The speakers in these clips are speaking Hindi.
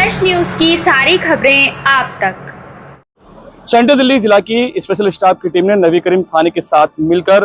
स्पर्श न्यूज की सारी खबरें आप तक। सेंट्रल दिल्ली जिला की स्पेशल स्टाफ की टीम ने नबी करीम थाने के साथ मिलकर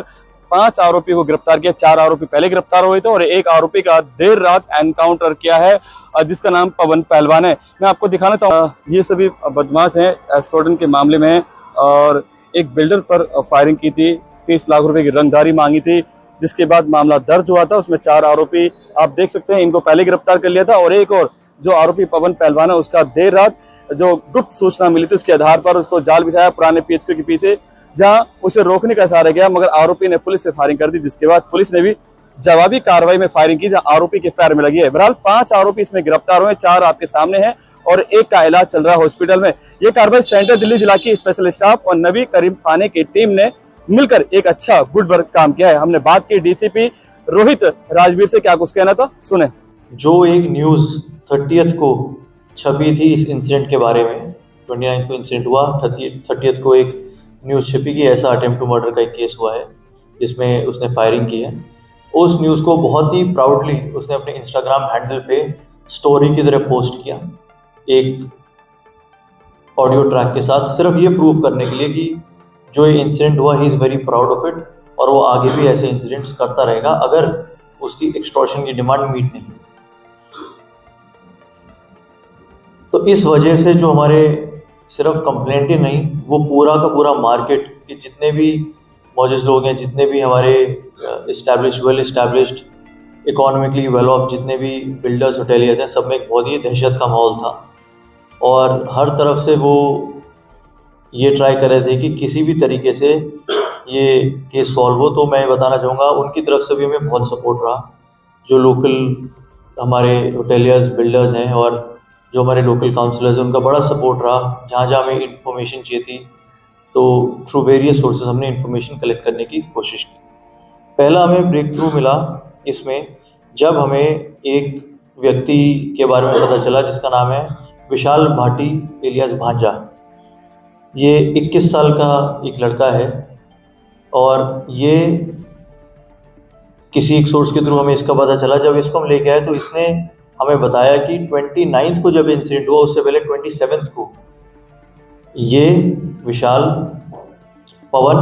5 आरोपी को गिरफ्तार किया। 4 आरोपी पहले गिरफ्तार हुए थे और एक आरोपी का देर रात एनकाउंटर किया है, जिसका नाम पवन पहलवान है। मैं आपको दिखाना चाहूँगा, ये सभी बदमाश हैं, एस्कॉर्टन के मामले में हैं और एक बिल्डर पर फायरिंग की थी, 30 लाख रुपए की रंगदारी मांगी थी, जिसके बाद मामला दर्ज हुआ था। उसमें 4 आरोपी आप देख सकते हैं, इनको पहले गिरफ्तार कर लिया था और एक और जो आरोपी पवन पहलवान है उसका देर रात जो गुप्त सूचना मिली थी उसके आधार पर उसको जाल बिछाया पुराने पीएसक्यू के पीछे, जहां उसे रोकने का सहारा गया, मगर आरोपी ने पुलिस से फायरिंग कर दी, जिसके बाद पुलिस ने भी जवाबी कार्रवाई में फायरिंग की, जहां आरोपी के पैर में लगी है। बहरहाल 5 आरोपी इसमें गिरफ्तार हुए, 4 आपके सामने हैं और एक का इलाज चल रहा है हॉस्पिटल में। ये कार्रवाई सेंट्रल दिल्ली जिला की स्पेशल स्टाफ और नबी करीम थाने की टीम ने मिलकर एक अच्छा गुड वर्क काम किया है। हमने बात की डीसीपी रोहित राजवीर से, क्या कुछ कहना था सुने। जो एक न्यूज़ 30th को छपी थी इस इंसिडेंट के बारे में, 29 को इंसिडेंट हुआ, 30th को एक न्यूज़ छपी कि ऐसा अटेम्प्ट टू मर्डर का एक केस हुआ है जिसमें उसने फायरिंग की है। उस न्यूज़ को बहुत ही प्राउडली उसने अपने इंस्टाग्राम हैंडल पे स्टोरी की तरह पोस्ट किया, एक ऑडियो ट्रैक के साथ, सिर्फ ये प्रूव करने के लिए कि जो ये इंसिडेंट हुआ he is very proud of it और वो आगे भी ऐसे इंसिडेंट्स करता रहेगा अगर उसकी एक्सटॉर्शन की डिमांड मीट नहीं। तो इस वजह से जो हमारे सिर्फ कंप्लेंट ही नहीं, वो पूरा का पूरा मार्केट के जितने भी मौजूद लोग हैं, जितने भी हमारे well established economically well of जितने भी बिल्डर्स होटेलियर्स हैं, सब में एक बहुत ही दहशत का माहौल था और हर तरफ से वो ये ट्राई कर रहे थे कि किसी भी तरीके से ये केस सॉल्व हो। तो मैं बताना चाहूँगा उनकी तरफ से भी हमें बहुत सपोर्ट रहा, जो लोकल हमारे होटेलियर्स बिल्डर्स हैं और जो हमारे लोकल काउंसलर्स हैं, उनका बड़ा सपोर्ट रहा। जहाँ जहाँ हमें इन्फॉर्मेशन चाहिए थी तो थ्रू वेरियस सोर्सेज हमने इन्फॉर्मेशन कलेक्ट करने की कोशिश की। पहला हमें ब्रेक थ्रू मिला इसमें जब हमें एक व्यक्ति के बारे में पता चला जिसका नाम है विशाल भाटी एलियास भांजा। ये 21 साल का एक लड़का है और ये किसी एक सोर्स के थ्रू हमें इसका पता चला। जब इसको हम लेके आए तो इसने हमें बताया कि 29 को जब इंसिडेंट हुआ उससे पहले 27 को ये विशाल, पवन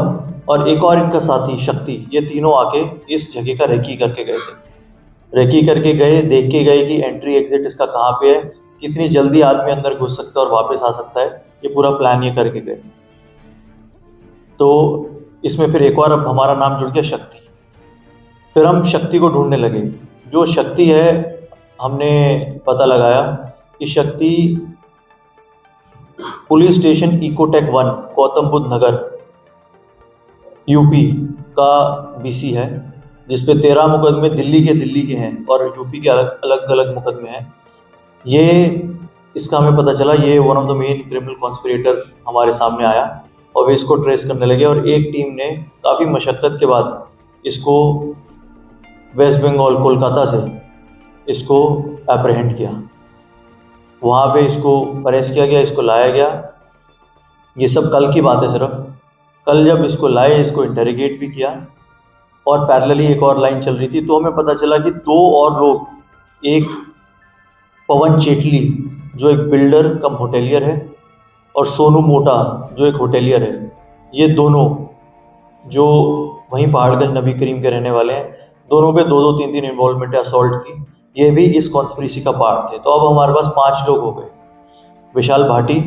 और एक और इनका साथी शक्ति, ये तीनों आके इस जगह का रेकी करके गए थे। रेकी करके गए, देख के गए कि एंट्री एग्जिट इसका कहाँ पे है, कितनी जल्दी आदमी अंदर घुस सकता है और वापस आ सकता है, ये पूरा प्लान ये करके गए। तो इसमें फिर एक और अब हमारा नाम जुड़ गया शक्ति। फिर हम शक्ति को ढूंढने लगे। जो शक्ति है हमने पता लगाया कि Shakti police station Ecotech 1 Gautam Buddh Nagar UP का बीसी है, जिसपे 13 मुकदमे दिल्ली के हैं और यूपी के अलग अलग मुकदमे हैं। ये इसका हमें पता चला ये one of the main criminal conspirator हमारे सामने आया और वे इसको ट्रेस करने लगे और एक टीम ने काफ़ी मशक्क़त के बाद इसको वेस्ट बंगाल कोलकाता से इसको एप्रहेंड किया। वहाँ पे इसको अरेस्ट किया गया, इसको लाया गया। ये सब कल की बात है सिर्फ। कल जब इसको लाए, इसको इंटरोगेट भी किया और पैरेलली एक और लाइन चल रही थी, तो हमें पता चला कि 2 और लोग, एक पवन चेटली जो एक बिल्डर कम होटेलियर है और सोनू मोटा जो एक होटेलियर है, ये दोनों जो वहीं पहाड़गंज नबी करीम के रहने वाले हैं, दोनों पे 2-2, 3-3 इन्वॉल्वमेंट है असॉल्ट की, ये भी इस कॉन्स्पिरेसी का पार्ट थे। तो अब हमारे पास 5 लोग हो गए, विशाल भाटी,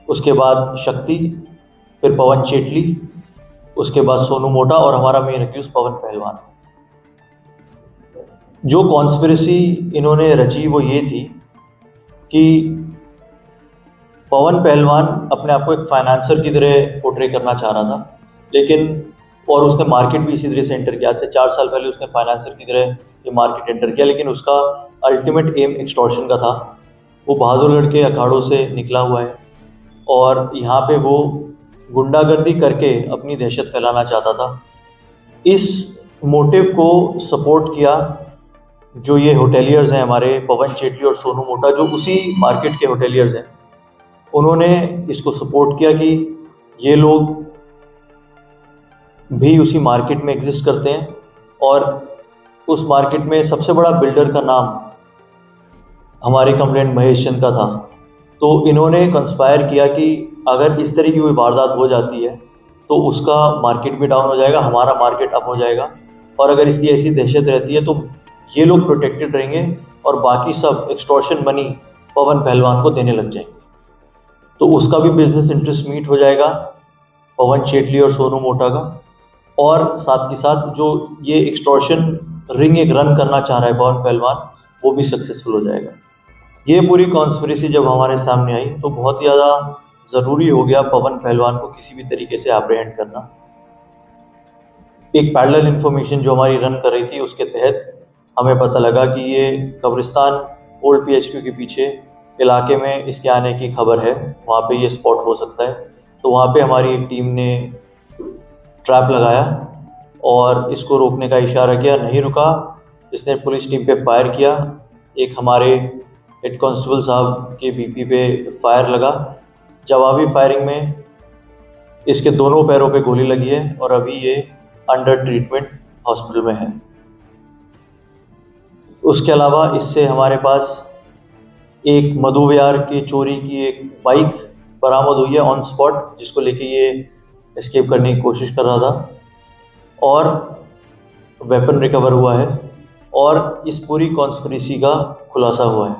उसके बाद शक्ति, फिर पवन चेटली, उसके बाद सोनू मोटा और हमारा मेन एक्यूज पवन पहलवान। जो कॉन्स्पिरेसी इन्होंने रची वो ये थी कि पवन पहलवान अपने आप को एक फाइनेंसर की तरह पोर्ट्रे करना चाह रहा था, लेकिन और उसने मार्केट भी इसी तरह से एंटर किया। आज से 4 साल पहले उसने फाइनेंसर की तरह ये मार्केट एंटर किया, लेकिन उसका अल्टीमेट एम एक्सटॉर्शन का था। वो बहादुरगढ़ के अखाड़ों से निकला हुआ है और यहाँ पे वो गुंडागर्दी करके अपनी दहशत फैलाना चाहता था। इस मोटिव को सपोर्ट किया जो ये होटेलियर्स हैं हमारे पवन चेटली और सोनू मोटा, जो उसी मार्केट के होटेलियर्स हैं। उन्होंने इसको सपोर्ट किया कि ये लोग भी उसी मार्केट में एग्जिस्ट करते हैं और उस मार्केट में सबसे बड़ा बिल्डर का नाम हमारे कंप्लेंट महेश चंद का था। तो इन्होंने कंस्पायर किया कि अगर इस तरह की कोई वारदात हो जाती है तो उसका मार्केट भी डाउन हो जाएगा, हमारा मार्केट अप हो जाएगा, और अगर इसकी ऐसी दहशत रहती है तो ये लोग प्रोटेक्टेड रहेंगे और बाकी सब एक्सटॉर्शन मनी पवन पहलवान को देने लग जाएंगे। तो उसका भी बिजनेस इंटरेस्ट मीट हो जाएगा, पवन शेटली और सोनू मोटा का, और साथ के साथ जो ये एक्सटॉर्शन रिंग एक रन करना चाह रहा है पवन पहलवान, वो भी सक्सेसफुल हो जाएगा। ये पूरी कॉन्स्पिरेसी जब हमारे सामने आई तो बहुत ज़्यादा ज़रूरी हो गया पवन पहलवान को किसी भी तरीके से अप्रहेंड करना। एक पैरेलल इन्फॉर्मेशन जो हमारी रन कर रही थी उसके तहत हमें पता लगा कि ये कब्रिस्तान ओल्ड PHQ के पीछे इलाके में इसके आने की खबर है, वहाँ पे ये स्पॉट हो सकता है। तो वहाँ पे हमारी एक टीम ने ट्रैप लगाया और इसको रोकने का इशारा किया, नहीं रुका। इसने पुलिस टीम पे फायर किया, एक हमारे हेड कांस्टेबल साहब के BP पे फायर लगा। जवाबी फायरिंग में इसके दोनों पैरों पे गोली लगी है और अभी ये अंडर ट्रीटमेंट हॉस्पिटल में है। उसके अलावा इससे हमारे पास एक मधु विहार की चोरी की एक बाइक बरामद हुई है ऑन स्पॉट, जिसको लेके ये एस्केप करने की कोशिश कर रहा था, और वेपन रिकवर हुआ है और इस पूरी कॉन्स्पिरेसी का खुलासा हुआ है।